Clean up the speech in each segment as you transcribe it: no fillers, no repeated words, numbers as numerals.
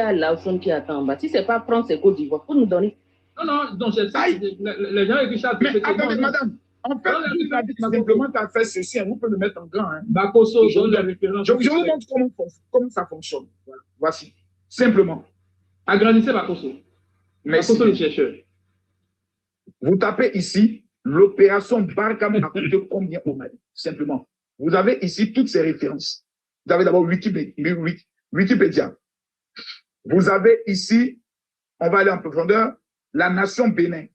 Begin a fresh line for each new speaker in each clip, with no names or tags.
a Lawson qui attend en bas. Si ce n'est pas France et Côte d'Ivoire, pour nous donner.
Non, donc les gens avec Richard.
Mais attendez, madame. En fait, vous avez simplement qu'à faire ceci, vous pouvez le mettre en grand. Hein. Je vous montre comment ça fonctionne. Voilà. Voici. Simplement.
Agrandissez Bakosso. Bakosso le chercheur.
Vous tapez ici, l'opération Barkhane a coûté combien au Mali? Simplement. Vous avez ici toutes ces références. Vous avez d'abord Wikipédia. Vous avez ici, on va aller en profondeur, la nation Bénin.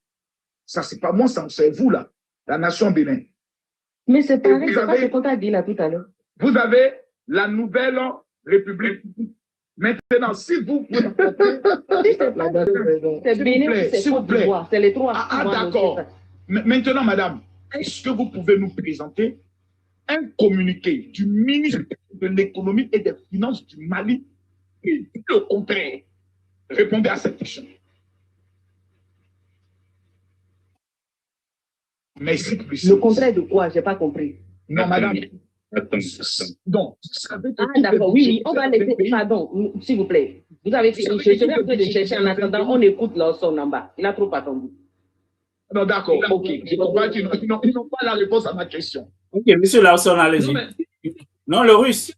Ça, c'est pas moi, c'est vous là. La nation Bénin.
Mais c'est pareil, c'est pas ce qu'on t'a dit là tout à l'heure.
Vous avez la nouvelle République. Maintenant, si vous pouvez...
C'est Bénin, c'est Côte d'Ivoire, c'est les trois.
Ah, d'accord. Maintenant, madame, est-ce que vous pouvez nous présenter un communiqué du ministre de l'économie et des finances du Mali qui dit le contraire? Répondez à cette question. Merci.
Le contraire de quoi? Je n'ai pas compris.
Non, madame.
Attends.
Donc,
d'accord, oui, on va laisser. Pardon, s'il vous plaît. Vous avez fini. Je serai en train de chercher en attendant. On écoute leur son en bas. Il a trop attendu.
Non, d'accord, ok. Je comprends qu'ils n'ont pas la réponse à ma question.
Ok, monsieur Lawson, allez-y. Non, le russe.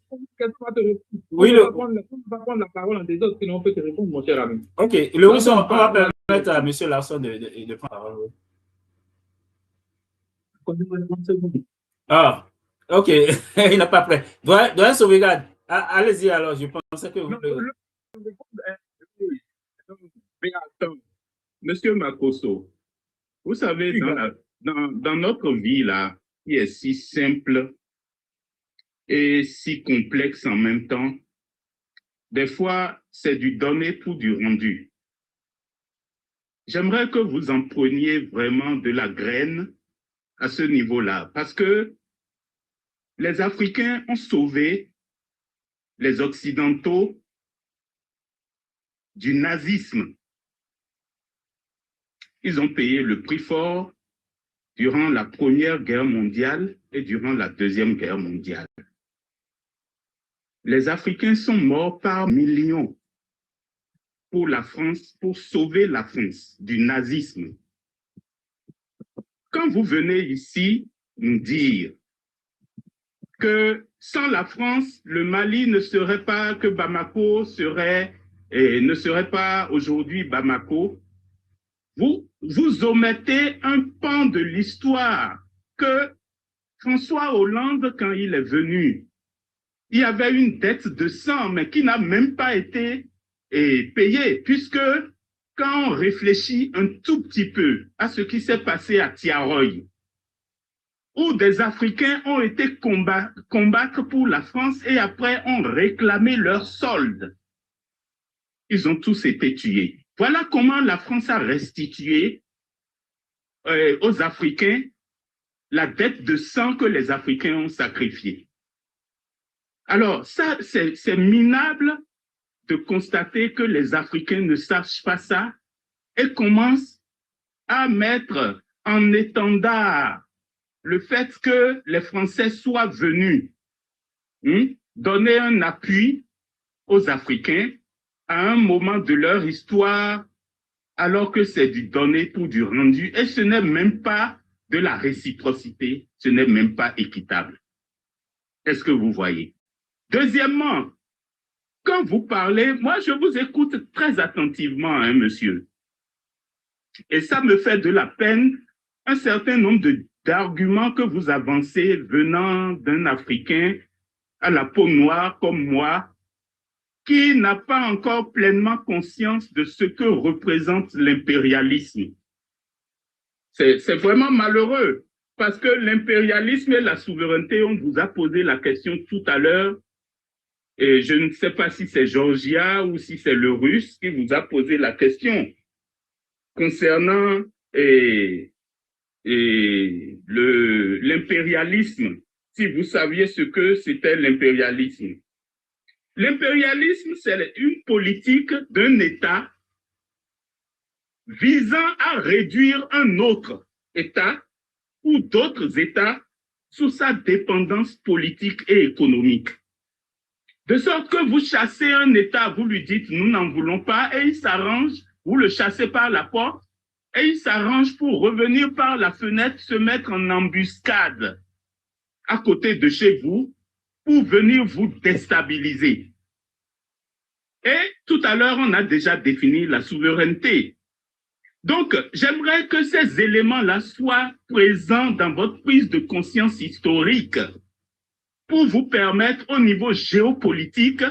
Oui, on va prendre la parole en des autres, sinon on peut te répondre, mon cher ami.
Ok, le russe, on va permettre à monsieur Lawson de prendre la parole. Ah, ok, il n'a pas prêt. Doyen Sauvegarde, allez-y alors, je pensais que vous...
Mais attends, monsieur Makosso, vous savez, dans notre vie là, qui est si simple et si complexe en même temps, des fois, c'est du donné pour du rendu. J'aimerais que vous en preniez vraiment de la graine à ce niveau-là, parce que les Africains ont sauvé les Occidentaux du nazisme. Ils ont payé le prix fort durant la Première Guerre mondiale et durant la Deuxième Guerre mondiale. Les Africains sont morts par millions pour la France, pour sauver la France du nazisme. Quand vous venez ici nous dire que sans la France, le Mali ne serait pas, que Bamako serait, et ne serait pas aujourd'hui Bamako, vous omettez un pan de l'histoire que François Hollande, quand il est venu, il y avait une dette de sang, mais qui n'a même pas été payée, puisque quand on réfléchit un tout petit peu à ce qui s'est passé à Tiaroy, où des Africains ont été combattre pour la France et après ont réclamé leur solde. Ils ont tous été tués. Voilà comment la France a restitué aux Africains la dette de sang que les Africains ont sacrifiée. Alors, ça, c'est minable de constater que les Africains ne sachent pas ça et commencent à mettre en étendard le fait que les Français soient venus donner un appui aux Africains à un moment de leur histoire, alors que c'est du donné pour du rendu, et ce n'est même pas de la réciprocité, ce n'est même pas équitable. Est-ce que vous voyez? Deuxièmement, quand vous parlez, moi je vous écoute très attentivement, hein, monsieur, et ça me fait de la peine un certain nombre d'arguments que vous avancez venant d'un Africain à la peau noire comme moi, qui n'a pas encore pleinement conscience de ce que représente l'impérialisme. C'est vraiment malheureux, parce que l'impérialisme et la souveraineté, on vous a posé la question tout à l'heure, et je ne sais pas si c'est Georgia ou si c'est le Russe qui vous a posé la question concernant l'impérialisme, si vous saviez ce que c'était l'impérialisme. L'impérialisme, c'est une politique d'un État visant à réduire un autre État ou d'autres États sous sa dépendance politique et économique. De sorte que vous chassez un État, vous lui dites, nous n'en voulons pas, et il s'arrange, vous le chassez par la porte, et il s'arrange pour revenir par la fenêtre, se mettre en embuscade à côté de chez vous, pour venir vous déstabiliser. Et tout à l'heure, on a déjà défini la souveraineté. Donc, j'aimerais que ces éléments-là soient présents dans votre prise de conscience historique pour vous permettre au niveau géopolitique,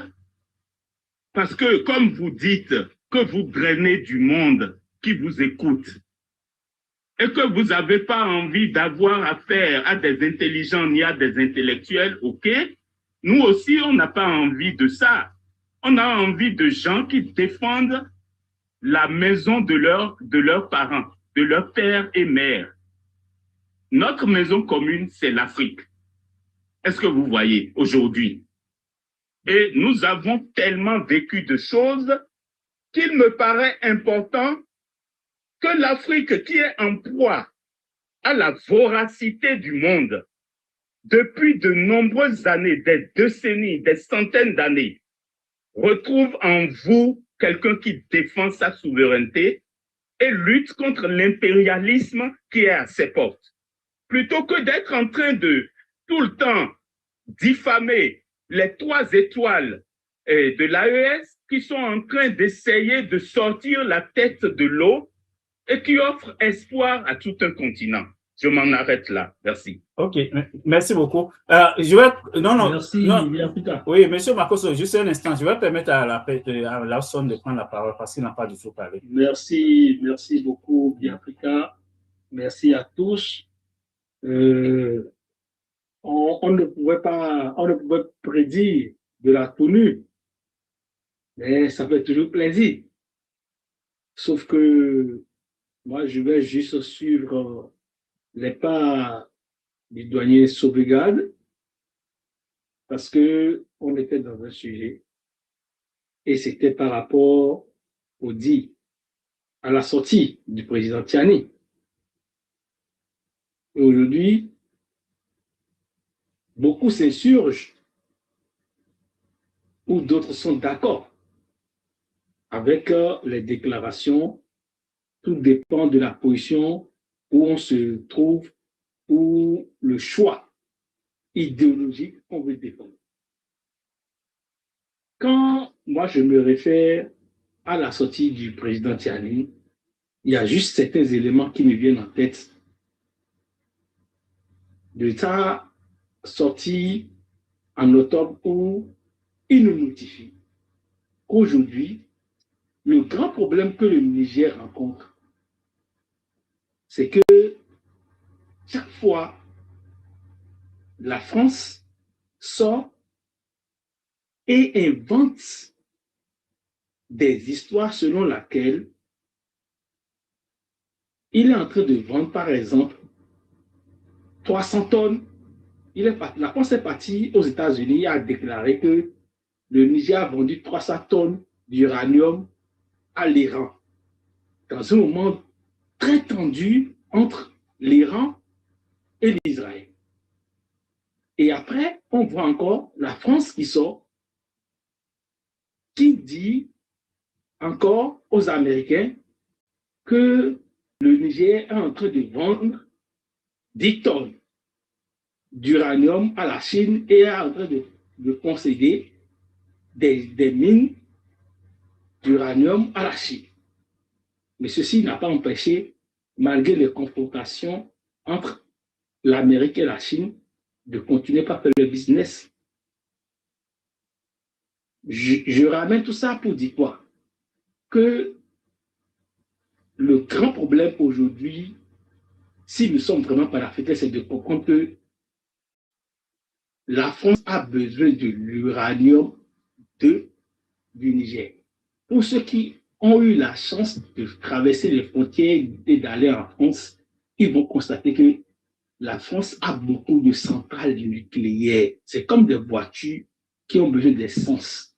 parce que comme vous dites que vous drainez du monde qui vous écoute et que vous n'avez pas envie d'avoir affaire à des intelligents ni à des intellectuels, ok, nous aussi, on n'a pas envie de ça. On a envie de gens qui défendent la maison de leurs parents, de leurs pères et mères. Notre maison commune, c'est l'Afrique. Est-ce que vous voyez aujourd'hui? Et nous avons tellement vécu de choses qu'il me paraît important que l'Afrique, qui est en proie à la voracité du monde depuis de nombreuses années, des décennies, des centaines d'années, retrouve en vous quelqu'un qui défend sa souveraineté et lutte contre l'impérialisme qui est à ses portes. Plutôt que d'être en train de tout le temps diffamer les 3 étoiles de l'AES qui sont en train d'essayer de sortir la tête de l'eau et qui offrent espoir à tout un continent. Je m'en arrête là. Merci.
OK, merci beaucoup. Je vais... Non.
Merci,
non. Oui, monsieur Makosso, juste un instant. Je vais permettre à Lawson de prendre la parole parce qu'il n'a pas du tout parlé.
Merci beaucoup, Biafrika. Merci à tous. On ne pouvait prédire de la tenue, mais ça fait toujours plaisir. Sauf que moi, je vais juste suivre les pas du douanier Sauvegarde parce que on était dans un sujet et c'était par rapport à la sortie du président Tiani. Et aujourd'hui, beaucoup s'insurgent ou d'autres sont d'accord avec les déclarations. Tout dépend de la position où on se trouve ou le choix idéologique qu'on veut défendre. Quand moi je me réfère à la sortie du président Tiani, il y a juste certains éléments qui me viennent en tête. De sa sortie en octobre où il nous notifie qu'aujourd'hui, le grand problème que le Niger rencontre, c'est que chaque fois, la France sort et invente des histoires selon lesquelles il est en train de vendre, par exemple, 300 tonnes. La France est partie aux États-Unis et a déclaré que le Niger a vendu 300 tonnes d'uranium à l'Iran, dans un moment très tendu entre l'Iran et l'Israël. Et après, on voit encore la France qui sort, qui dit encore aux Américains que le Niger est en train de vendre 10 tonnes d'uranium à la Chine et est en train de concéder des mines d'uranium à la Chine. Mais ceci n'a pas empêché, malgré les confrontations entre l'Amérique et la Chine, de continuer par faire le business. Je ramène tout ça pour dire quoi? Que le grand problème aujourd'hui, si nous sommes vraiment panafricains, c'est de comprendre que la France a besoin de l'uranium du Niger. Pour ceux qui ont eu la chance de traverser les frontières et d'aller en France, ils vont constater que la France a beaucoup de centrales nucléaires. C'est comme des voitures qui ont besoin d'essence.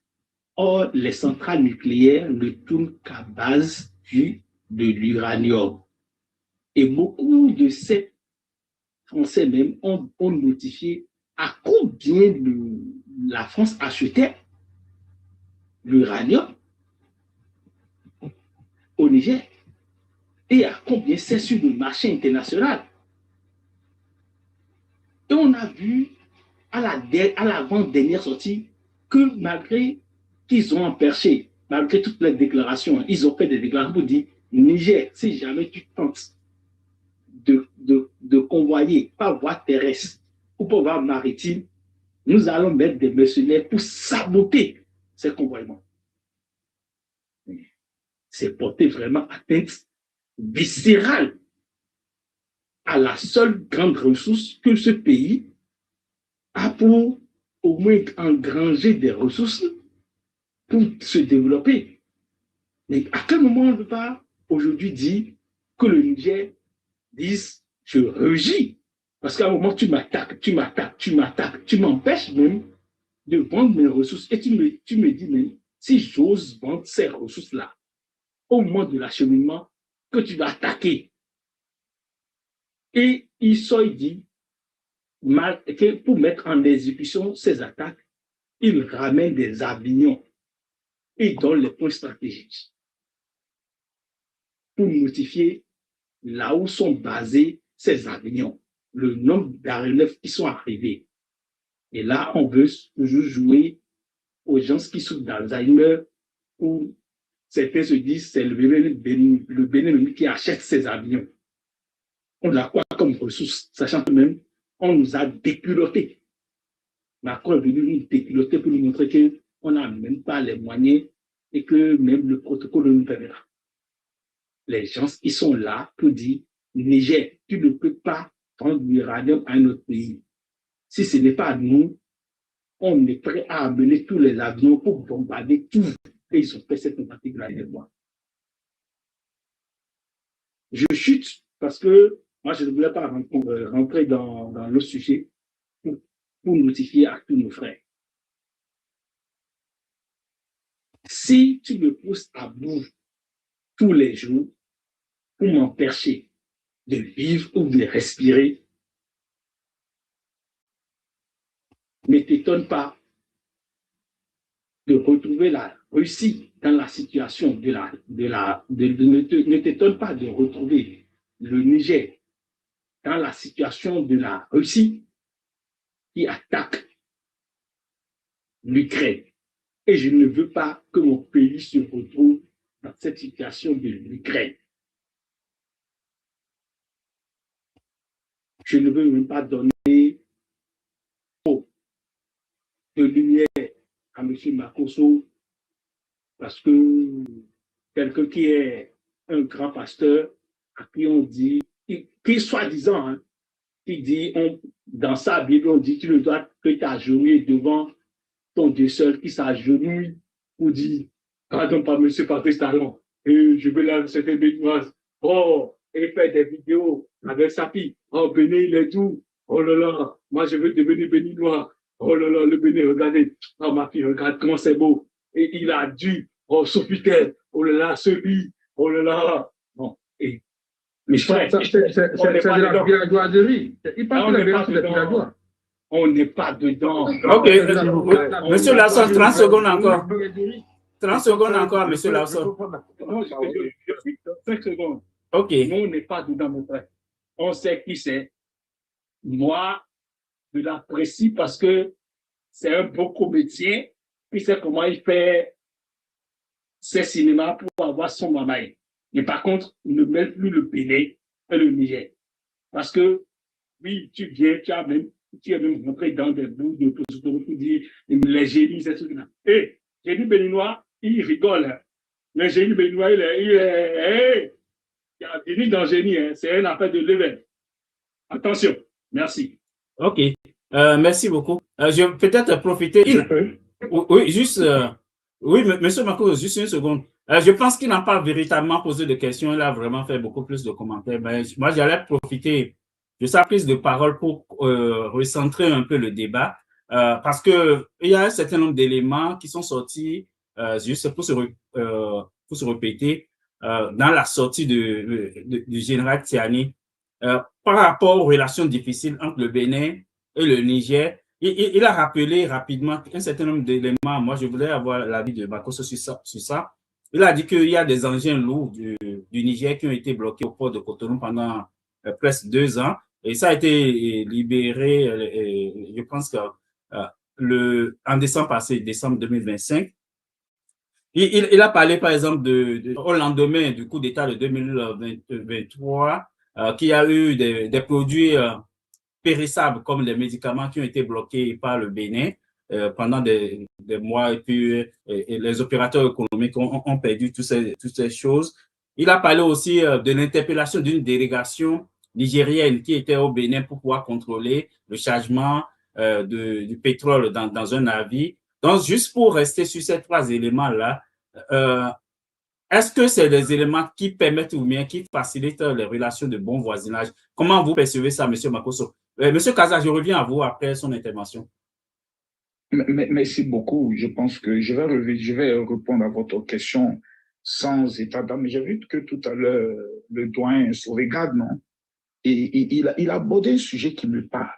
Or, les centrales nucléaires ne tournent qu'à base de l'uranium. Et beaucoup de ces Français même ont notifié à combien la France achetait l'uranium au Niger et à combien c'est sur le marché international. Et on a vu à l'avant-dernière sortie que malgré qu'ils ont emperché, malgré toutes les déclarations, ils ont fait des déclarations pour dire Niger, si jamais tu tentes de convoyer par voie terrestre ou par voie maritime, nous allons mettre des mercenaires pour saboter ces convoiements. C'est porter vraiment atteinte viscérale à la seule grande ressource que ce pays a pour au moins engranger des ressources pour se développer. Mais à quel moment on ne peut pas aujourd'hui dire que le Niger dise je rugis? Parce qu'à un moment, tu m'attaques, tu m'empêches même de vendre mes ressources. Et tu me dis, mais si j'ose vendre ces ressources-là, au moment de l'acheminement, que tu vas attaquer. Et il dit, que pour mettre en exécution ces attaques, il ramène des avions et donne les points stratégiques pour notifier là où sont basés ces avions, le nombre d'aéronefs qui sont arrivés. Et là, on veut toujours jouer aux gens qui souffrent d'Alzheimer, où certains se disent c'est le Bénin qui achète ces avions. On a quoi comme ressource, sachant que même on nous a déculottés. Macron est venu nous déculoter pour nous montrer qu'on n'a même pas les moyens et que même le protocole nous permettra. Les gens qui sont là pour dire Niger, tu ne peux pas prendre l'uranium à un autre pays. Si ce n'est pas nous, on est prêt à amener tous les avions pour bombarder tout. Et ils ont fait cette tentative-là avec moi. Je chute parce que moi, je ne voulais pas rentrer dans le sujet pour notifier à tous nos frères. Si tu me pousses à bout tous les jours pour m'empêcher de vivre ou de respirer, ne t'étonne pas de retrouver la Russie dans la situation ne t'étonne pas de retrouver le Niger dans la situation de la Russie qui attaque l'Ukraine. Et je ne veux pas que mon pays se retrouve dans cette situation de l'Ukraine. Je ne veux même pas donner de lumière à M. Makosso parce que quelqu'un qui est un grand pasteur à qui on dit, qui soi-disant, hein, qui dit, dans sa Bible, on dit, tu ne dois que t'agenouiller devant ton Dieu seul, qui s'agenouille pour dire, pardon pas M. Patrice Talon, et je veux là, c'était béninoise, oh, et faire des vidéos avec sa fille, oh, Bénin, il est doux, oh là là, moi je veux devenir béninois, oh là là, le Bénin, regardez, oh ma fille, regarde comment c'est beau, et il a dû, oh, Sofitel, oh là là, celui, oh là là, bon, et mais frère, c'est de la villageoiserie. Il parle de la villageoiserie. On n'est pas dedans.
Ok, monsieur Lasson, 30 secondes encore. 30 secondes encore, monsieur Lasson.
Non, je suis 5 secondes.
Ok.
Nous, on n'est pas dedans, mon frère. On sait qui c'est. Moi, je l'apprécie parce que c'est un beau comédien. Puis c'est comment il fait ses cinémas pour avoir son mamaï. Mais par contre, ne mets plus le Bénin et le Niger. Parce que, oui, tu es même rentré dans des bouts de pour dire les génies, ces trucs-là. Et, génie béninois, il rigole. Hein. Le génie béninois, il est génie dans génie, hein. C'est une affaire de level. Attention. Merci.
OK. Merci beaucoup. Je vais peut-être profiter. Oui, juste. Oui, monsieur Marco, juste une seconde. Je pense qu'il n'a pas véritablement posé de questions. Il a vraiment fait beaucoup plus de commentaires. Mais moi, j'allais profiter de sa prise de parole pour recentrer un peu le débat. Parce que il y a un certain nombre d'éléments qui sont sortis, juste pour se répéter, dans la sortie du général Tiani, par rapport aux relations difficiles entre le Bénin et le Niger, il a rappelé rapidement un certain nombre d'éléments. Moi, je voudrais avoir l'avis de Makosso sur ça. Il a dit qu'il y a des engins lourds du Niger qui ont été bloqués au port de Cotonou pendant presque 2 ans. Et ça a été libéré, je pense que en décembre passé, décembre 2025. Il a parlé, par exemple, au lendemain du coup d'État de 2023, qu'il y a eu des produits périssables comme les médicaments qui ont été bloqués par le Bénin pendant des mois, et puis et les opérateurs économiques ont perdu toutes ces choses. Il a parlé aussi de l'interpellation d'une délégation nigérienne qui était au Bénin pour pouvoir contrôler le chargement du pétrole dans un navire. Donc, juste pour rester sur ces 3 éléments-là, est-ce que c'est des éléments qui permettent ou bien qui facilitent les relations de bon voisinage? Comment vous percevez ça, M. Makosso? M. Kaza, je reviens à vous après son intervention.
Merci beaucoup. Je pense que je vais répondre à votre question sans état d'âme. J'ai vu que tout à l'heure, le doyen Sauvegarde, non? Et il a abordé un sujet qui me parle.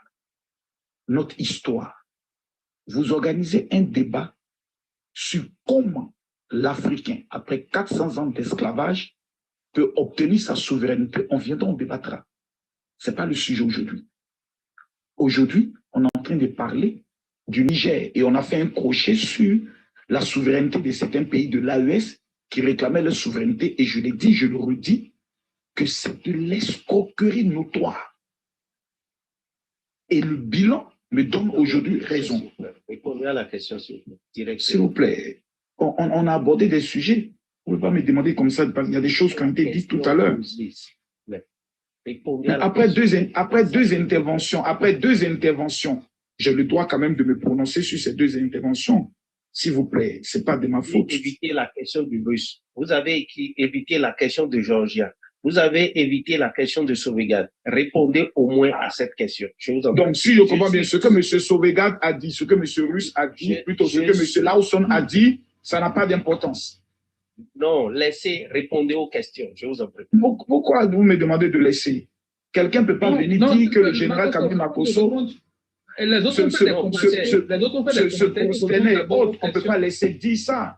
Notre histoire. Vous organisez un débat sur comment l'Africain, après 400 ans d'esclavage, peut obtenir sa souveraineté. On viendra, on débattra. Ce n'est pas le sujet aujourd'hui. Aujourd'hui, on est en train de parler du Niger et on a fait un crochet sur la souveraineté de certains pays de l'AES qui réclamaient leur souveraineté. Et je l'ai dit, je le redis, que c'est de l'escroquerie notoire. Et le bilan me donne aujourd'hui raison.
Répondez à la question,
s'il vous plaît. On a abordé des sujets. Vous ne pouvez pas me demander comme ça, parce qu'il y a des choses qui ont été dites tout à l'heure. Après deux interventions, j'ai le droit quand même de me prononcer sur ces 2 interventions. S'il vous plaît, ce n'est pas de ma faute.
Évitez la question du russe. Vous avez évité la question de Georgia. Vous avez évité la question de Sauvegarde. Répondez au moins à cette question.
Donc, si je comprends bien, ce que M. Sauvegarde a dit, ce que M. Russe a dit, plutôt ce que M. Lawson a dit, ça n'a pas d'importance.
Non, laissez répondre aux questions. Je vous en prie.
Pourquoi vous me demandez de laisser? Quelqu'un ne peut pas venir dire que le général Kabila Makosso se consternait et autres. On ne peut pas laisser dire ça.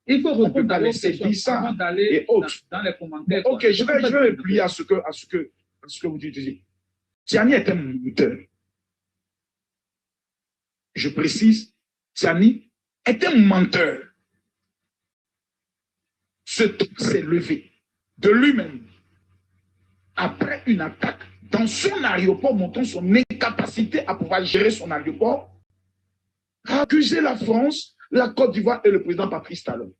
Il faut
on ne peut pas laisser dire ça et autres.
Dans les commentaires.
Ok, je vais me plier à ce que vous dites. Tiani est un menteur. Je précise, Tiani est un menteur. Ce type s'est levé de lui-même après une attaque dans son aéroport, montrant son incapacité à pouvoir gérer son aéroport, a accusé la France, la Côte d'Ivoire et le président Patrice Talon.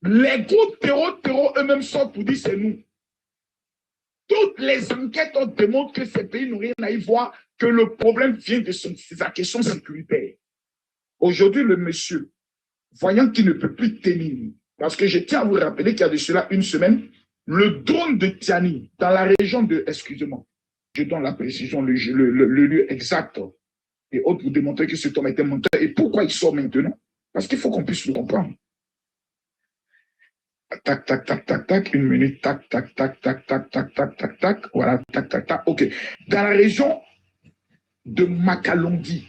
Les groupes terreau eux-mêmes sortent pour dire c'est nous. Toutes les enquêtes démontrent que ces pays n'ont rien à y voir, que le problème vient de sa question sécuritaire. Aujourd'hui, le monsieur, voyant qu'il ne peut plus tenir, parce que je tiens à vous rappeler qu'il y a de cela 1 semaine, le drone de Tiani, dans la région de, excusez-moi, je donne la précision, le lieu exact, et autres pour démontrer que cet homme était menteur. Et pourquoi il sort maintenant? Parce qu'il faut qu'on puisse le comprendre. Tac, tac, tac, tac, tac, 1 minute, tac, tac, tac, tac, tac, tac, tac, tac, tac, voilà, tac, tac, tac, ok. Dans la région de Makalondi,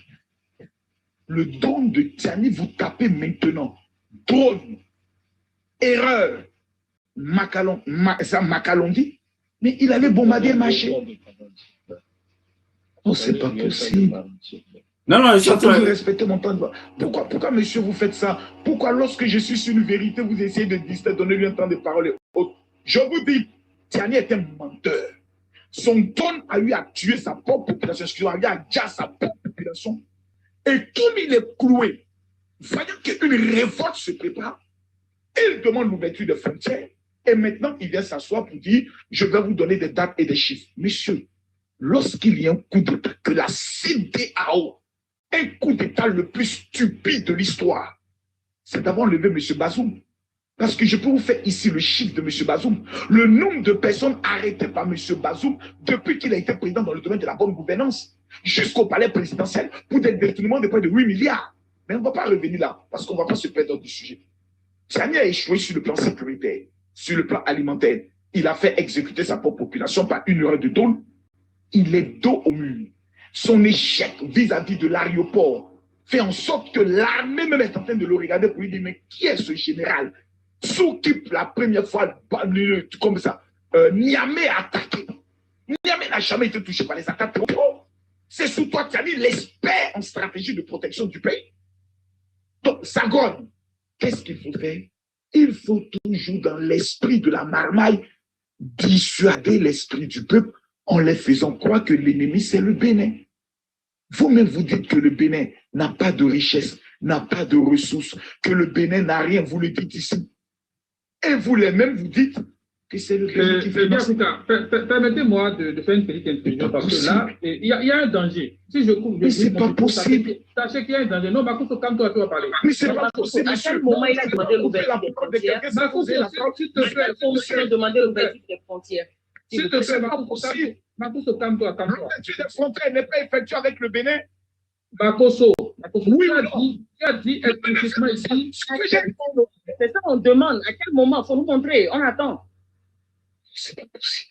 le drone de Tiani, vous tapez maintenant, drone, erreur, Makalondi, mais il allait bombarder marché. Oh, c'est pas possible.
Non, je suis en train
de respecter mon temps de voix. Pourquoi, monsieur, vous faites ça? Pourquoi, lorsque je suis sur une vérité, vous essayez de distraire, donner lui un temps de parole? Je vous dis, Tiani est un menteur. Son don a eu à tuer sa propre population, excusez-moi, il a déjà sa propre population. Et comme il est cloué, voyant qu'une révolte se prépare, il demande l'ouverture des frontières. Et maintenant, il vient s'asseoir pour dire, je vais vous donner des dates et des chiffres. Monsieur, lorsqu'il y a un coup d'État, que la CEDEAO, un coup d'État le plus stupide de l'histoire, c'est d'avoir levé M. Bazoum. Parce que je peux vous faire ici le chiffre de M. Bazoum. Le nombre de personnes arrêtées par M. Bazoum depuis qu'il a été président dans le domaine de la bonne gouvernance, jusqu'au palais présidentiel, pour des détournements de près de 8 milliards. Mais on ne va pas revenir là, parce qu'on ne va pas se perdre du sujet. Tiani a échoué sur le plan sécuritaire, sur le plan alimentaire. Il a fait exécuter sa propre population par 1 heure de tôle. Il est dos au mur. son échec vis-à-vis de l'aéroport fait en sorte que l'armée même est en train de le regarder pour lui dire, mais qui est ce général sous qui la première fois, comme ça, Niamey a attaqué. Niamey n'a jamais été touché par les attaques. C'est sous toi, Tiani, l'expert en stratégie de protection du pays. Donc, Sagone, qu'est-ce qu'il faut faire? Il faut toujours, dans l'esprit de la marmaille, dissuader l'esprit du peuple en les faisant croire que l'ennemi, c'est le Bénin. Vous-même, vous dites que le Bénin n'a pas de richesse, n'a pas de ressources, que le Bénin n'a rien, vous le dites ici. Et vous les mêmes, vous dites que c'est le Bénin qui fait.
Permettez-moi de faire une petite intervention parce que là, il y a un danger. Si je coupe,
mais c'est pas possible.
Sachez qu'il y a un danger. Non, Bakoso, calme-toi, tu vas parler.
Mais c'est pas possible,
À quel moment il a demandé l'ouverture des frontières?
Bakoso, s'il te plaît,
Il a demandé l'ouverture des frontières.
s'il te plaît, Bakoso, calme-toi.
L'ouverture des frontières n'est pas effectuée avec le Bénin.
Bakoso,
Oui,
tu as dit explicitement ici.
C'est ça, on demande. À quel moment? Il faut nous montrer. On attend.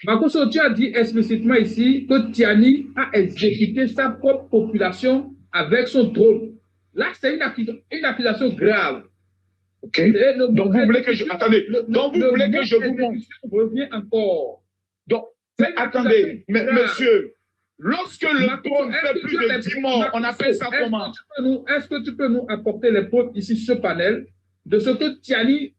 Bakoso, tu as dit explicitement ici que Tiani a exécuté sa propre population avec son drone. Là, c'est une accusation grave.
Ok. Donc, vous voulez que je... Attendez. Donc, vous voulez que je vous montre.
Reviens encore.
Donc, mais attendez, mais, monsieur, lorsque le drone fait plus de 10 morts, on appelle ça comment?
Est-ce que tu peux nous apporter les preuves ici sur ce panel de ce que Tiani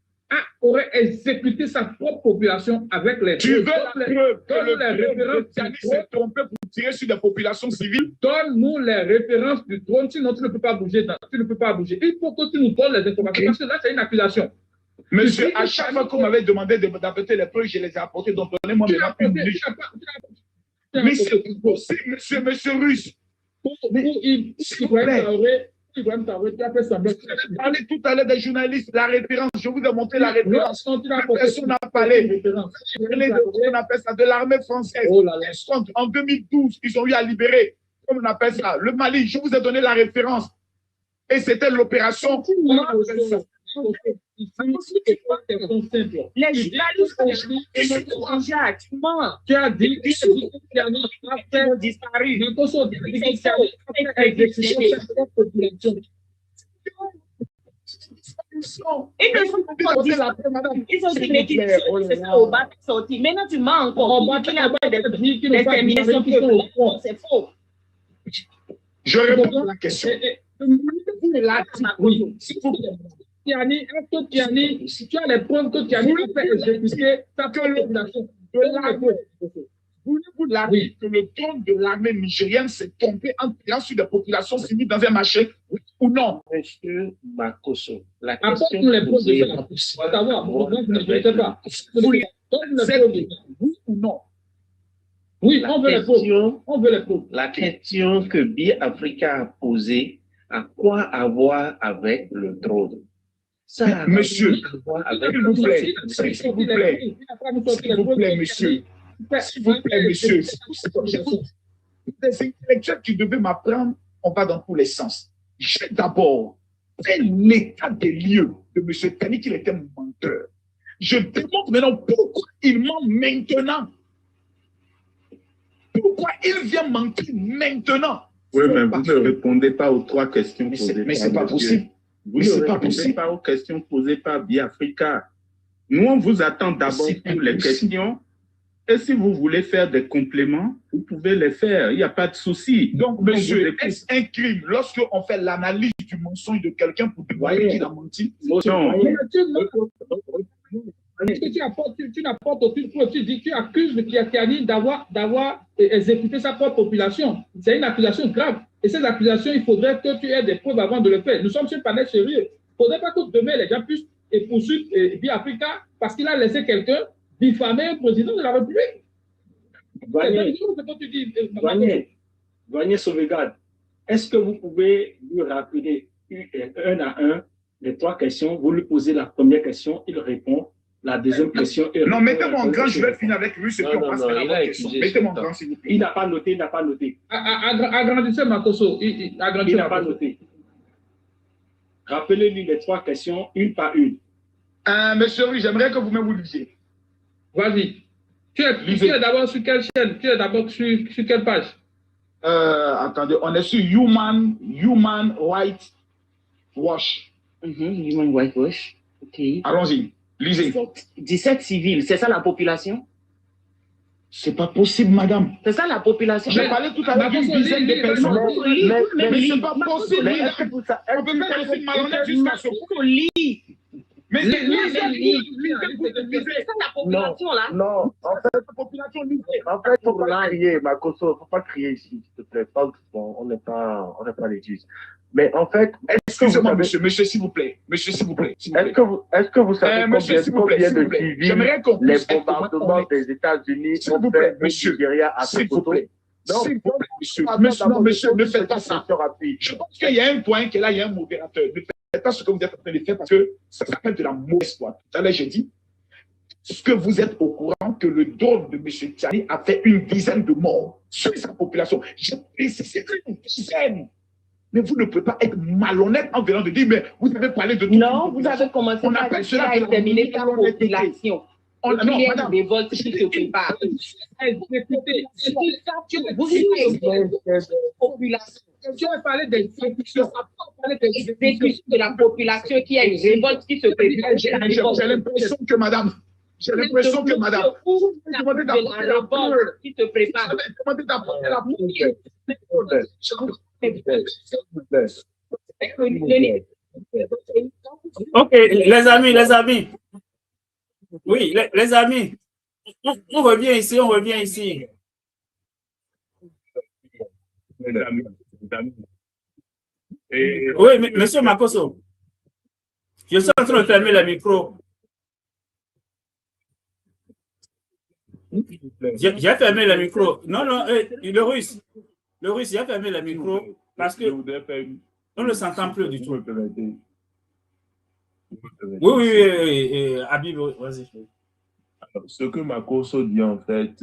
aurait exécuté sa propre population avec les
Tu veux la preuve que le
drone
de Tiani s'est trompé pour tirer sur des populations civiles?
Donne-nous les références du drone, sinon tu ne peux pas bouger. Tu ne peux pas bouger. Il faut que tu nous donnes les informations, parce que là, c'est une accusation.
Monsieur, à chaque fois qu'on m'avait demandé d'apporter les preuves, je les ai apportées. Donc, donnez-moi maintenant une minute. Mais c'est possible, monsieur Russe.
Ibrahim Traoré, tu as fait semblant.
J'ai parlé tout à l'heure des journalistes, la référence. Je vous ai montré la référence. Personne n'a parlé. On appelle ça de l'armée française. En 2012, ils ont eu à libérer, comme on appelle ça, le Mali. Je vous ai donné la référence. Et c'était l'opération.
Les journalistes et les étrangers activement.
Tu as dit que
Ils ont disparu. Ils ont dit l'équipe, c'est ça, au bas sorti. Maintenant, tu mens encore. Il y a des terminations qui sont. C'est faux.
Je réponds à la question.
Oui. Tiani, est-ce que Tiani, tu as les preuves que Tiani a fait exécuter sa population
de l'armée? Voulez-vous l'armée que le drone de l'armée nigérienne s'est trompé en tirant sur des populations civiles dans un marché, oui ou non?
Monsieur Bakoso, la
apporte-nous les preuves de ça. On va savoir. Je ne sais pas.
Oui ou non?
Oui, on veut les preuves. On veut les preuves.
La question que BeAfrica a posée, à quoi avoir avec le drone? Ça
monsieur, s'il vous plaît, s'il vous plaît, s'il vous plaît, monsieur, s'il vous plaît, monsieur, des intellectuels qui devaient m'apprendre, on va dans tous les sens. J'ai d'abord fait l'état des lieux de monsieur Tiani qu'il était menteur. Je demande maintenant pourquoi il ment maintenant. Pourquoi il vient mentir maintenant?
Oui, mais vous ne répondez pas aux trois questions posées.
Mais c'est pas possible.
Vous ne répondez pas aux questions posées par BeAfrica. Nous, on vous attend d'abord pour les questions. Et si vous voulez faire des compléments, vous pouvez les faire. Il n'y a pas de souci.
Donc, monsieur, est-ce un crime lorsqu'on fait l'analyse du mensonge de quelqu'un pour dévoiler qu'il a menti?
Non.
Tu n'apportes aucune preuve. Tu accuses le Tiani d'avoir exécuté sa propre population. C'est une accusation grave. Et ces accusations, il faudrait que tu aies des preuves avant de le faire. Nous sommes sur un panel sérieux. Il ne faudrait pas que demain, les gens puissent poursuivre BeAfrica parce qu'il a laissé quelqu'un diffamer un président de la République.
Douanier Sauvegarde, est-ce que vous pouvez lui rappeler un à un les trois questions? Vous lui posez la première question, il répond. La deuxième question.
Non, mettez-moi en grand, je vais finir avec lui, c'est qu'on passe à la bonne question. Mettez-moi en grand, s'il vous plaît.
Il n'a pas noté,
Agrandissez Makoso. Il
n'a pas noté. Rappelez-lui les trois questions, une par une.
Monsieur Rui, j'aimerais que vous-même vous lisiez.
Vas-y. Tu es d'abord sur quelle chaîne? Tu es d'abord sur quelle page?
attendez, on est sur Human Rights Watch.
Human Rights Watch. OK.
Allons-y, lisez.
17 civils, c'est ça la population?
C'est pas possible, madame.
C'est ça la population?
J'ai parlé tout à l'heure d'une dizaine de personnes. Mais c'est pas possible, madame. On peut faire des films malhonnêtes jusqu'à ce point. Mais c'est
ça la population, là?
Non, en fait, la population, en fait, faut pas crier, Makoso, faut pas crier ici, s'il te plaît. On n'est pas l'église. Mais en fait,
excusez-moi, monsieur, s'il vous plaît. Monsieur, s'il vous plaît.
Est-ce que vous savez combien de civils les bombardements des États-Unis ont fait au Nigeria à ce moment?
S'il vous plaît, monsieur. Non, monsieur, ne faites pas ça. Je pense qu'il y a un point que là, il y a un modérateur. Ne faites pas ce que vous êtes en train de faire parce que ça s'appelle de la mauvaise foi. Tout à l'heure, j'ai dit, est-ce que vous êtes au courant que le drone de M. Tiani a fait une dizaine de morts sur sa population? J'ai précisé une dizaine. Mais vous ne pouvez pas être malhonnête en venant de dire, mais vous avez parlé de tout.
Non, vous avez commencé par exterminer la population.
Non,
madame. Des vols qui se préparent.
Tu as parlé d'exécution.
Exécution de la population qui a une révolte qui se prépare.
J'ai l'impression que madame. J'ai l'impression que madame.
Vous demandez d'apporter la révolte qui se prépare.
Demandez d'apporter la
Ok, les amis. Oui, les amis. On revient ici, Oui, monsieur Makoso. Je suis en train de fermer le micro. J'ai fermé le micro. Non, le russe, j'ai fermé le micro parce que on ne s'entend plus du tout. Oui, Habib, vas-y.
Ce que Makoso dit, en fait,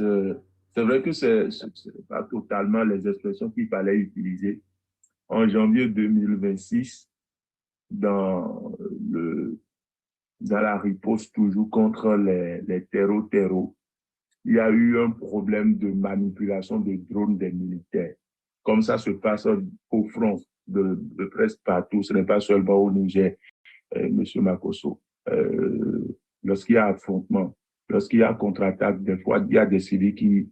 c'est vrai que ce n'est pas totalement les expressions qu'il fallait utiliser. En janvier 2026, dans la riposte toujours contre les terreaux, il y a eu un problème de manipulation de drones des militaires. Comme ça se passe au front de presque partout, ce n'est pas seulement au Niger, Monsieur Makoso. Lorsqu'il y a affrontement, lorsqu'il y a contre-attaque, des fois, il y a des civils qui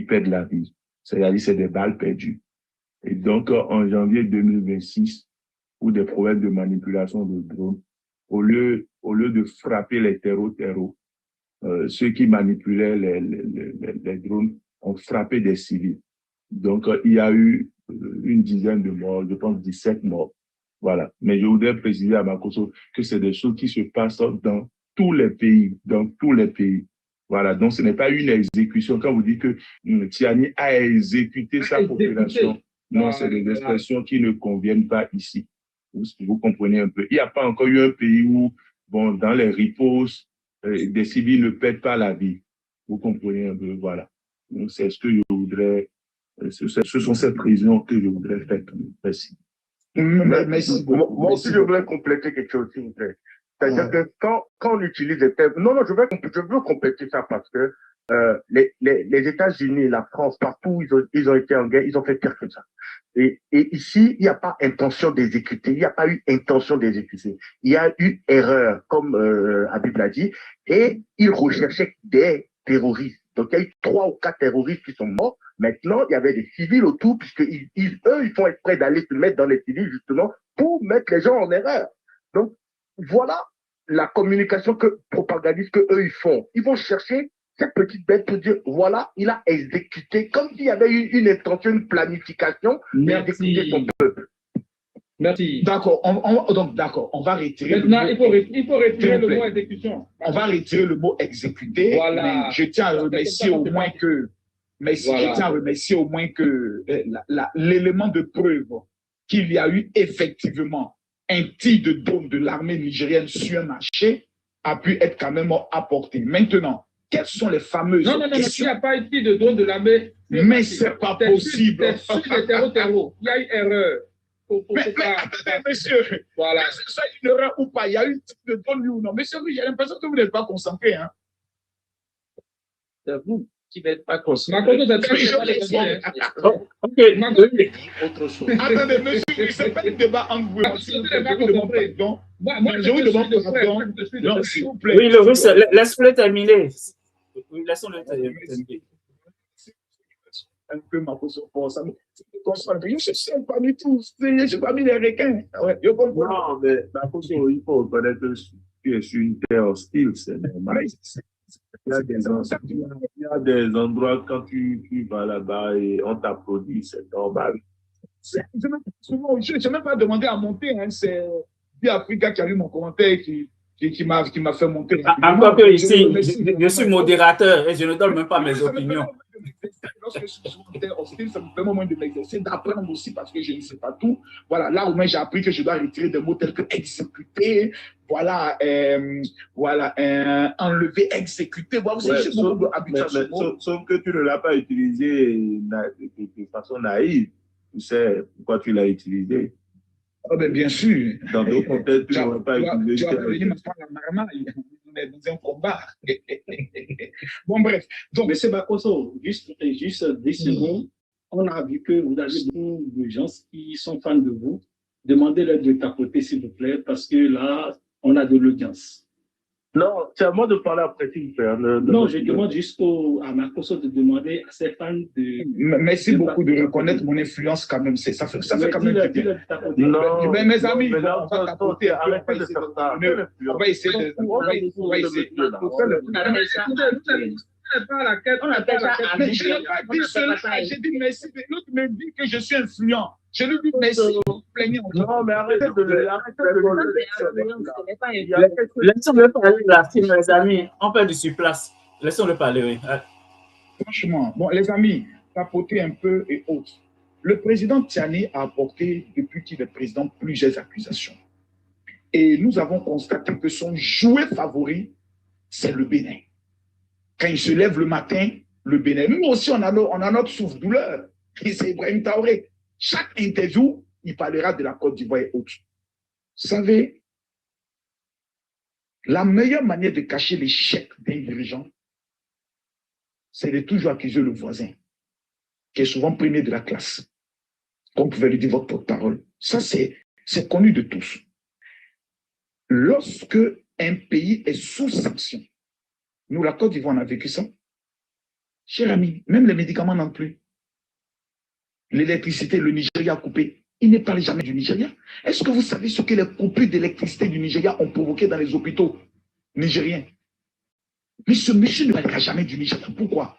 perdent la vie. C'est-à-dire, c'est des balles perdues. Et donc, en janvier 2026, pour des problèmes de manipulation de drones, au lieu de frapper les terreaux, ceux qui manipulaient les drones ont frappé des civils. Donc, il y a eu une dizaine de morts, je pense 17 morts. Voilà. Mais je voudrais préciser à Makoso que c'est des choses qui se passent dans tous les pays, Voilà. Donc, ce n'est pas une exécution. Quand vous dites que Tiani a exécuté sa population, non, c'est des expressions qui ne conviennent pas ici. Vous comprenez un peu. Il n'y a pas encore eu un pays où, bon, dans les ripostes, des civils ne perdent pas la vie. Vous comprenez un peu, voilà. Donc, c'est ce que je voudrais, ce sont ces précisions que je voudrais faire. Merci.
Merci.
Moi aussi, je voudrais compléter quelque chose, s'il vous plaît. C'est-à-dire que quand on utilise des termes, non, je veux compléter ça parce que les États-Unis, la France, partout, ils ont été en guerre, ils ont fait pire que ça. Et ici, il n'y a pas intention d'exécuter, il n'y a pas eu intention d'exécuter. Il y a eu erreur, comme Habib l'a dit, et ils recherchaient des terroristes. Donc, il y a eu 3 ou 4 terroristes qui sont morts. Maintenant, il y avait des civils autour, puisque eux, ils font exprès d'aller se mettre dans les civils, justement, pour mettre les gens en erreur. Donc, voilà la communication propagandiste que eux, ils font. Ils vont chercher cette petite bête pour dire, voilà, il a exécuté, comme s'il y avait eu une intention, une planification d'exécuter son peuple.
Merci.
D'accord, on va retirer.
Maintenant, il faut retirer le mot exécution.
On va retirer le mot exécuter.
Voilà.
Mais je tiens à remercier au moins que, l'élément de preuve qu'il y a eu effectivement un tir de drone de l'armée nigérienne sur un marché a pu être quand même apporté. Maintenant, quelles sont les fameuses questions?
Il n'y a pas eu tir de drone de l'armée.
Mais c'est pas possible.
C'est sur les terreaux. Il y a eu erreur.
Monsieur,
voilà.
Que ce soit une erreur ou pas, il y a eu un tir de drone, oui ou non. Monsieur, j'ai l'impression que vous n'êtes pas concentré. Hein?
C'est vous. qui n'est pas concerné.
Makoto, c'est très
Ok.
Autre chose.
Attendez, monsieur, c'est pas un débat entre vous.
Moi,
Je vous demande pardon. Non, s'il vous plaît.
Oui, le russe, laisse-le terminer. Oui, laissons-le terminer.
Un peu ma position pour ça. Je suis parmi tous. Je suis parmi les requins. Ouais, je comprends.
Non, mais il faut reconnaître que tu es sur une terre hostile, c'est normal. Il y a des endroits quand tu vas là-bas et on t'applaudit, c'est normal.
Je n'ai même pas demandé à monter. Hein. C'est Africa qui a lu mon commentaire qui m'a fait monter.
Encore que ici, je suis modérateur et je ne donne même pas mes opinions.
Lorsque je suis sur une terre hostile, ça me permet au moins de m'exercer, d'apprendre aussi parce que je ne sais pas tout. Voilà, là au moins j'ai appris que je dois retirer des mots tels que exécuter, enlever, exécuter. Voilà,
Ouais, sauf que tu ne l'as pas utilisé de façon naïve. Tu sais pourquoi tu l'as utilisé.
Oh, ben, bien sûr.
Dans d'autres contextes, tu n'aurais pas utilisé.
Tu as prévenu ma femme la marmaille. On est dans un combat. Bon, bref. Donc,
Monsieur Bakoso, juste 10 secondes. On a vu que vous avez beaucoup de gens qui sont fans de vous. Demandez-leur de tapoter, s'il vous plaît, parce que là, on a de l'audience.
Non, c'est à moi de parler après, s'il vous plaît.
Non, je demande juste à Makoso de demander à ses fans de...
Merci beaucoup de reconnaître mon influence quand même. Ça fait quand même du bien.
Non,
mais mes amis,
mais
on va tapoter.
arrêtez de faire ça.
On va essayer
On appelle ça
Mais je n'ai pas dit cela. J'ai dit merci. L'autre me dit que je suis influent. Je lui dis merci.
Non, mais arrêtez de
Laissons-le parler là, mes amis. On fait du surplace. Laissons-le parler, oui.
Franchement, bon, les amis, tapoter un peu et autres. Le président Tiani a apporté, depuis qu'il est président, plusieurs accusations. Et nous avons constaté que son jouet favori, c'est le Bénin. Quand il se lève le matin, le Bénin. Nous aussi, on a notre souffle-douleur. Et c'est Ibrahim Traoré. Chaque interview, il parlera de la Côte d'Ivoire et autres. Vous savez, la meilleure manière de cacher l'échec d'un dirigeant, c'est de toujours accuser le voisin, qui est souvent premier de la classe. Comme vous pouvez lui dire votre porte-parole. Ça, c'est connu de tous. Lorsque un pays est sous sanction, nous, la Côte d'Ivoire, on a vécu ça. Cher ami, même les médicaments non plus. L'électricité, le Nigeria a coupé. Il ne parle jamais du Nigeria. Est-ce que vous savez ce que les coupures d'électricité du Nigeria ont provoqué dans les hôpitaux nigériens? Mais ce monsieur ne parlera jamais du Nigeria. Pourquoi?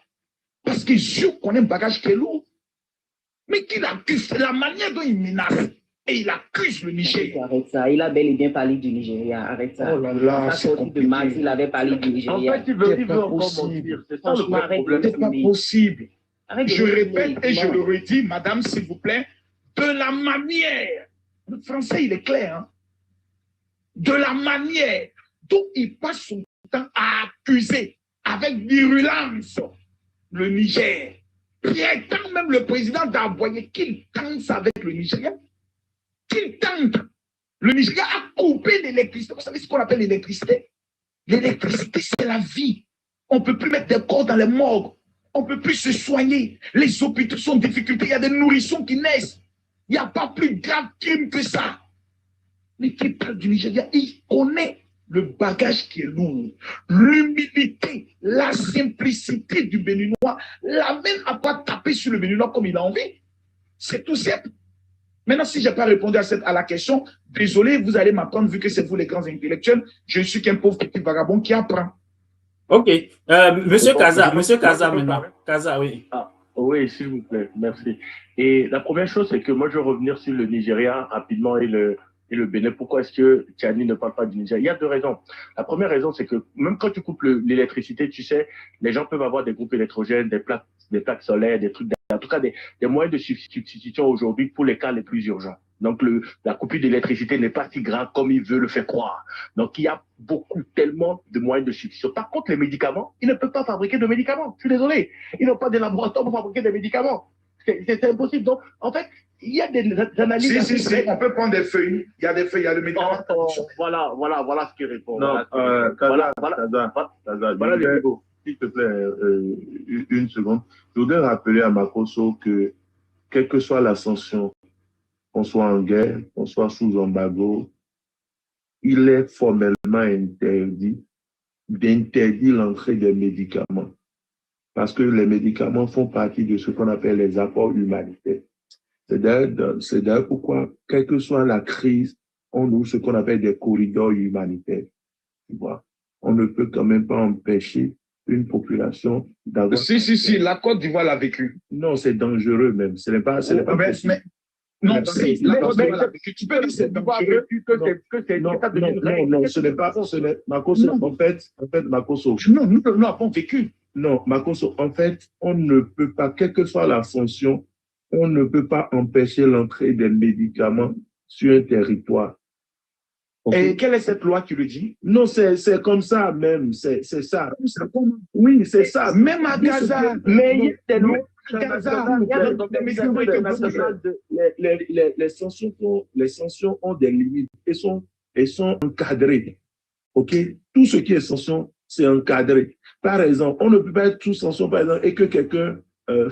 Parce que Dieu connaît un bagage qui est lourd. Mais qu'il accuse, la manière dont il menace. Et il accuse le Nigeria.
Arrête ça. Il a bel et bien parlé du Nigeria. Arrête ça.
Oh là là, c'est compliqué.
De mars, il avait parlé du Nigeria.
En fait, il veut encore mentir. C'est ça le vrai problème.
C'est pas possible. Je répète et je le redis, madame, s'il vous plaît, de la manière. Le français, il est clair. Hein? De la manière dont il passe son temps à accuser avec virulence le Niger. Prétend même le président d'envoyer qu'il tente avec le Nigeria. Qu'il tente. Le Nigeria a coupé l'électricité. Vous savez ce qu'on appelle l'électricité? L'électricité, c'est la vie. On ne peut plus mettre des corps dans les morgues. On ne peut plus se soigner. Les hôpitaux sont en difficulté. Il y a des nourrissons qui naissent. Il n'y a pas plus grave crime que ça. Mais qui parle du Nigeria, il connaît le bagage qui est lourd. L'humilité, la simplicité du Béninois l'amène à pas taper sur le Béninois comme il a envie. C'est tout simple. Maintenant, si je n'ai pas répondu à la question, désolé, vous allez m'apprendre, vu que c'est vous les grands intellectuels, je suis qu'un pauvre petit vagabond qui apprend.
Ok. Monsieur Kaza maintenant. Kaza, oui.
Ah, oui, s'il vous plaît, merci. Et la première chose, c'est que moi, je veux revenir sur le Nigeria rapidement et le Bénin. Pourquoi est-ce que Tiani ne parle pas du Nigeria? Il y a deux raisons. La première raison, c'est que même quand tu coupes l'électricité, tu sais, les gens peuvent avoir des groupes électrogènes, des plaques solaires, des trucs, en tout cas des moyens de substitution aujourd'hui pour les cas les plus urgents. Donc, la coupure d'électricité n'est pas si grave comme il veut le faire croire. Donc, il y a tellement de moyens de substitution. Par contre, les médicaments, ils ne peuvent pas fabriquer de médicaments. Je suis désolé. Ils n'ont pas de laboratoire pour fabriquer des médicaments. C'est impossible. Donc, en fait, il y a des analyses.
Si, on peut prendre des feuilles. Il y a des feuilles, il y a le médicament.
Voilà ce qu'il répond.
Non,
voilà les niveaux.
s'il te plaît, une seconde. Je voudrais rappeler à Makosso que, quelle que soit la sanction, qu'on soit en guerre, qu'on soit sous embargo, il est formellement interdit d'interdire l'entrée des médicaments. Parce que les médicaments font partie de ce qu'on appelle les apports humanitaires. C'est d'ailleurs pourquoi, quelle que soit la crise, on ouvre ce qu'on appelle des corridors humanitaires. Tu vois, on ne peut quand même pas empêcher une population d'avoir...
Si, la Côte d'Ivoire l'a vécu.
Non, c'est dangereux même. Ce n'est pas possible.
Non, la Côte d'Ivoire l'a vécu. Tu peux dire c'est dangereux que c'est
non, ce n'est pas... Makosso, en fait, Makosso...
Non, nous l'avons vécu.
Non, Makosso, en fait, on ne peut pas, quelle que soit la fonction, on ne peut pas empêcher l'entrée des médicaments sur un territoire.
Okay. Et quelle est cette loi qui le dit?
Non, c'est comme ça même, c'est ça. Oui, c'est ça.
Même à Gaza, mais il y a des lois à Gaza.
Les sanctions ont des limites et sont encadrées. OK? Tout ce qui est sanction, c'est encadré. Par exemple, on ne peut pas être sous sanction, par exemple, et que quelqu'un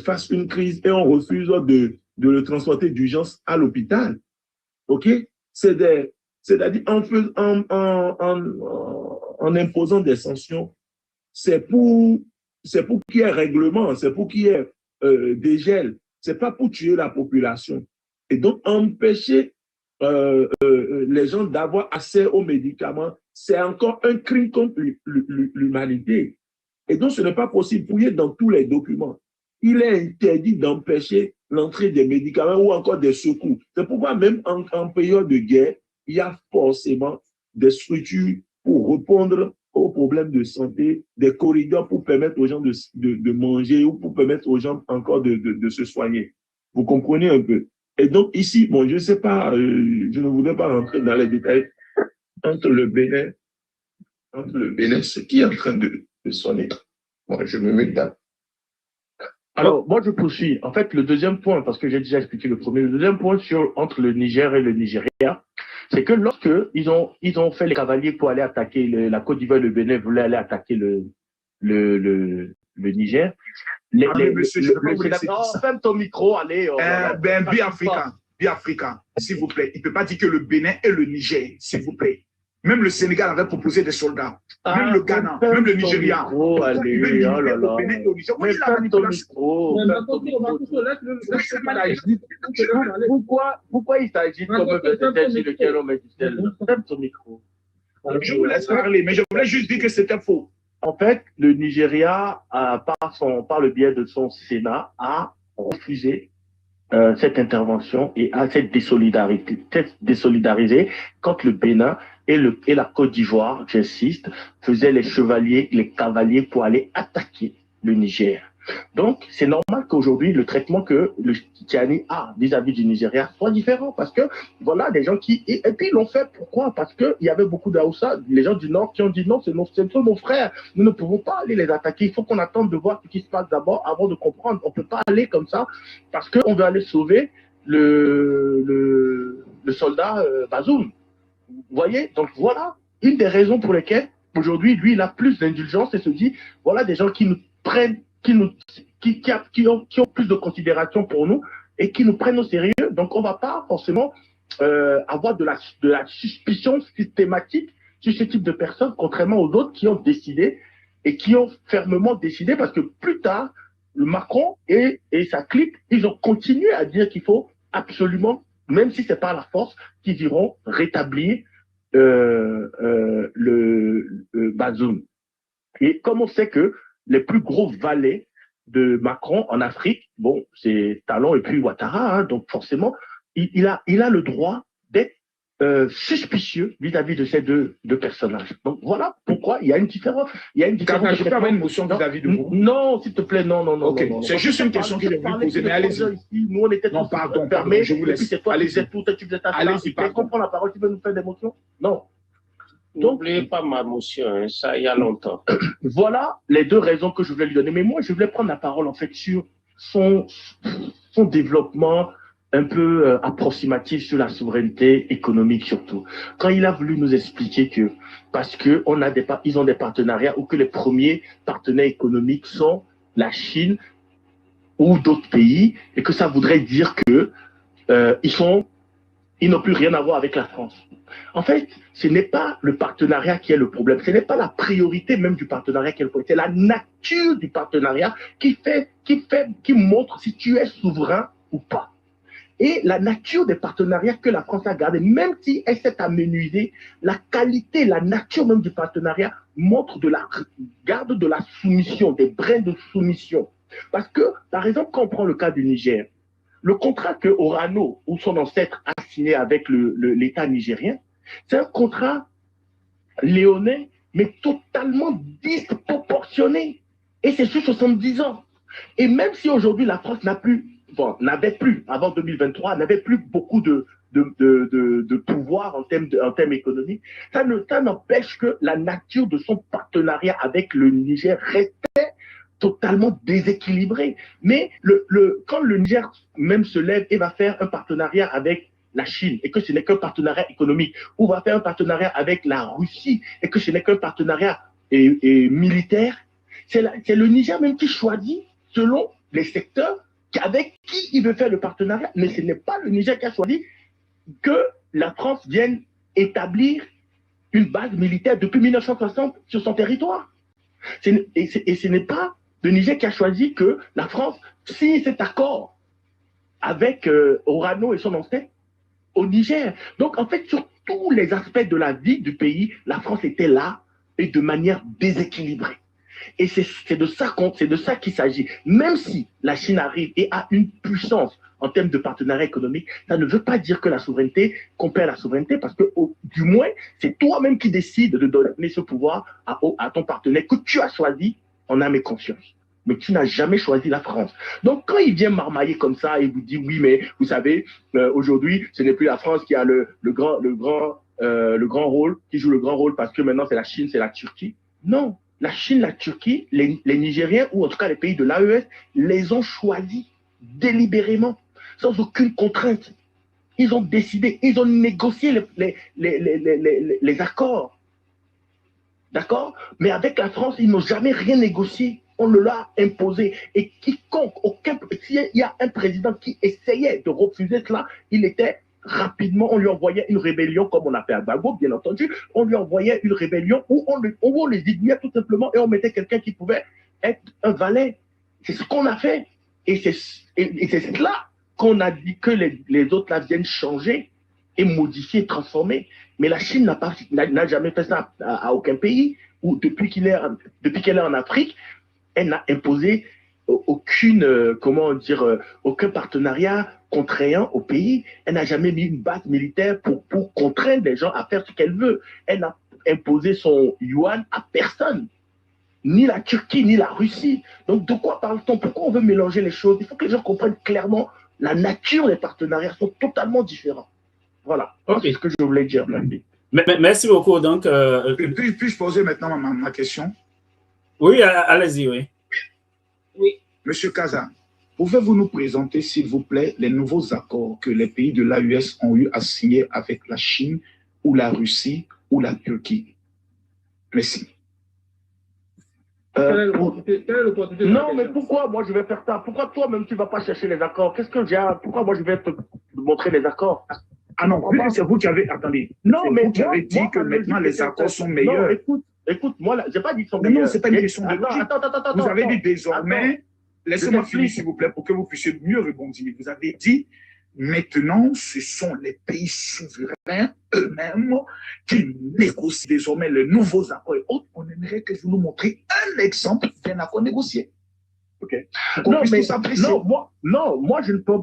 fasse une crise et on refuse de le transporter d'urgence à l'hôpital. OK? C'est-à-dire, en imposant des sanctions, c'est pour qu'il y ait règlement, c'est pour qu'il y ait dégel, c'est pas pour tuer la population. Et donc, empêcher les gens d'avoir accès aux médicaments, c'est encore un crime contre l'humanité. Et donc, ce n'est pas possible. Fouiller dans tous les documents. Il est interdit d'empêcher l'entrée des médicaments ou encore des secours. C'est pourquoi même en période de guerre, il y a forcément des structures pour répondre aux problèmes de santé, des corridors pour permettre aux gens de manger ou pour permettre aux gens encore de se soigner. Vous comprenez un peu? Et donc ici, bon, je ne sais pas, je ne voudrais pas rentrer dans les détails entre le Bénin, ce qui est en train de sonner. Moi, je me mets dedans.
Alors, moi, je poursuis. En fait, le deuxième point, parce que j'ai déjà expliqué le premier, le deuxième point entre le Niger et le Nigeria, c'est que lorsque ils ont fait les cavaliers pour aller attaquer la Côte d'Ivoire, le Bénin voulait aller attaquer le Niger. Ferme ton micro, allez.
Bi-Africain, s'il vous plaît. Il ne peut pas dire que le Bénin et le Niger, s'il vous plaît. Même le Sénégal avait proposé des soldats. Même le Ghana, même le Nigeria.
Pourquoi il s'agit comme un président sur lequel on met du sel? Ferme ton micro.
Je vous laisse parler, mais je voulais juste dire que c'était faux.
En fait, le Nigeria, par le biais de son Sénat, a refusé cette intervention et à cette désolidarisé quand le Bénin et la Côte d'Ivoire, j'insiste, faisaient les cavaliers pour aller attaquer le Niger. Donc, c'est normal qu'aujourd'hui, le traitement que le Tchani a vis-à-vis du Nigeria soit différent parce que, voilà, des gens et puis ils l'ont fait, pourquoi? Parce qu'il y avait beaucoup d'Aoussa, les gens du Nord qui ont dit non, ce sont nos frères, nous ne pouvons pas aller les attaquer, il faut qu'on attende de voir ce qui se passe d'abord avant de comprendre. On ne peut pas aller comme ça parce qu'on veut aller sauver le soldat Bazoum. Vous voyez? Donc voilà, une des raisons pour lesquelles aujourd'hui, lui, il a plus d'indulgence et se dit, voilà des gens qui nous prennent, qui ont plus de considération pour nous et qui nous prennent au sérieux. Donc, on ne va pas forcément avoir de la suspicion systématique sur ce type de personnes, contrairement aux autres qui ont décidé et qui ont fermement décidé parce que plus tard, le Macron et sa clique, ils ont continué à dire qu'il faut absolument, même si c'est par la force, qu'ils iront rétablir le Bazoum. Et comme on sait que les plus gros valets de Macron en Afrique, bon, c'est Talon et puis Ouattara, hein, donc forcément, il a le droit d'être suspicieux vis-à-vis de ces deux personnages. Donc voilà pourquoi il y a une différence. Il y a une différence.
Je peux avoir une motion vis-à-vis de vous?
Non, s'il te plaît, non.
Okay. C'est juste une question que je voulais poser, mais allez-y.
Nous, on était
non, pardon, je vous laisse.
C'est toi qui disais tout, tu faisais ta
allez-y,
tu comprends la parole, tu veux nous faire des motions? Non.
N'oubliez pas ma motion, hein, ça il y a longtemps.
Voilà les deux raisons que je voulais lui donner. Mais moi, je voulais prendre la parole en fait sur son développement un peu approximatif sur la souveraineté économique surtout. Quand il a voulu nous expliquer que parce que ils ont des partenariats ou que les premiers partenaires économiques sont la Chine ou d'autres pays et que ça voudrait dire que ils n'ont plus rien à voir avec la France. En fait, ce n'est pas le partenariat qui est le problème. Ce n'est pas la priorité même du partenariat qui est le problème. C'est la nature du partenariat qui montre si tu es souverain ou pas. Et la nature des partenariats que la France a gardé, même si elle s'est amenuisée, la qualité, la nature même du partenariat montre garde de la soumission, des brins de soumission. Parce que, par exemple, quand on prend le cas du Niger, le contrat que Orano ou son ancêtre a signé avec l'État nigérien, c'est un contrat léonin, mais totalement disproportionné. Et c'est sur 70 ans. Et même si aujourd'hui la France n'avait plus, avant 2023, n'avait plus beaucoup de pouvoir en termes économiques, ça n'empêche que la nature de son partenariat avec le Niger restait totalement déséquilibré. Mais quand le Niger même se lève et va faire un partenariat avec la Chine et que ce n'est qu'un partenariat économique, ou va faire un partenariat avec la Russie et que ce n'est qu'un partenariat militaire, c'est le Niger même qui choisit selon les secteurs avec qui il veut faire le partenariat. Mais ce n'est pas le Niger qui a choisi que la France vienne établir une base militaire depuis 1960 sur son territoire. Et ce n'est pas le Niger qui a choisi que la France signe cet accord avec Orano et son ancêtre au Niger. Donc, en fait, sur tous les aspects de la vie du pays, la France était là et de manière déséquilibrée. Et c'est de ça qu'il s'agit. Même si la Chine arrive et a une puissance en termes de partenariat économique, ça ne veut pas dire que qu'on perd la souveraineté, parce que du moins, c'est toi-même qui décides de donner ce pouvoir à ton partenaire que tu as choisi en âme et conscience. Mais tu n'as jamais choisi la France. Donc, quand il vient marmailler comme ça et vous dit, oui, mais vous savez, aujourd'hui, ce n'est plus la France qui a le grand rôle, qui joue le grand rôle parce que maintenant c'est la Chine, c'est la Turquie. Non. La Chine, la Turquie, les Nigériens, ou en tout cas les pays de l'AES, les ont choisis délibérément, sans aucune contrainte. Ils ont décidé, ils ont négocié les accords. D'accord? Mais avec la France, ils n'ont jamais rien négocié. On le leur a imposé. Et quiconque, s'il y a un président qui essayait de refuser cela, il était rapidement, on lui envoyait une rébellion, comme on a fait à Gbagbo, bien entendu. On lui envoyait une rébellion où on les aiguillait tout simplement et on mettait quelqu'un qui pouvait être un valet. C'est ce qu'on a fait. Et c'est là qu'on a dit que les autres là viennent changer et modifier, transformer. Mais la Chine n'a jamais fait ça à aucun pays. Ou depuis qu'elle est en Afrique, elle n'a imposé aucun partenariat contraignant au pays. Elle n'a jamais mis une base militaire pour contraindre les gens à faire ce qu'elle veut. Elle n'a imposé son yuan à personne. Ni la Turquie, ni la Russie. Donc, de quoi parle-t-on? Pourquoi on veut mélanger les choses? Il faut que les gens comprennent clairement la nature des partenariats sont totalement différents. Voilà. C'est ce que je voulais dire.
Merci beaucoup. Donc,
puis-je poser maintenant ma question?
Oui, allez-y, oui.
Oui.
Monsieur Kaza, pouvez-vous nous présenter, s'il vous plaît, les nouveaux accords que les pays de l'AES ont eu à signer avec la Chine ou la Russie ou la Turquie? Merci.
Non, mais pourquoi moi je vais faire ça? Pourquoi toi-même tu ne vas pas chercher les accords? Pourquoi moi je vais te montrer les accords?
Ah non, c'est vous qui avez... Attendez. Non, mais vous avez dit que maintenant les accords sont meilleurs.
Non, écoute, moi, je n'ai pas dit qu'ils sont meilleurs.
Non, ce n'est pas une question de logique.
Attends.
Vous avez dit désormais... Laissez-moi finir, s'il vous plaît, pour que vous puissiez mieux rebondir. Vous avez dit, maintenant, ce sont les pays souverains eux-mêmes qui négocient désormais les nouveaux accords et autres. On aimerait que vous nous montriez un exemple d'un accord négocié. OK.
Non, moi, je ne peux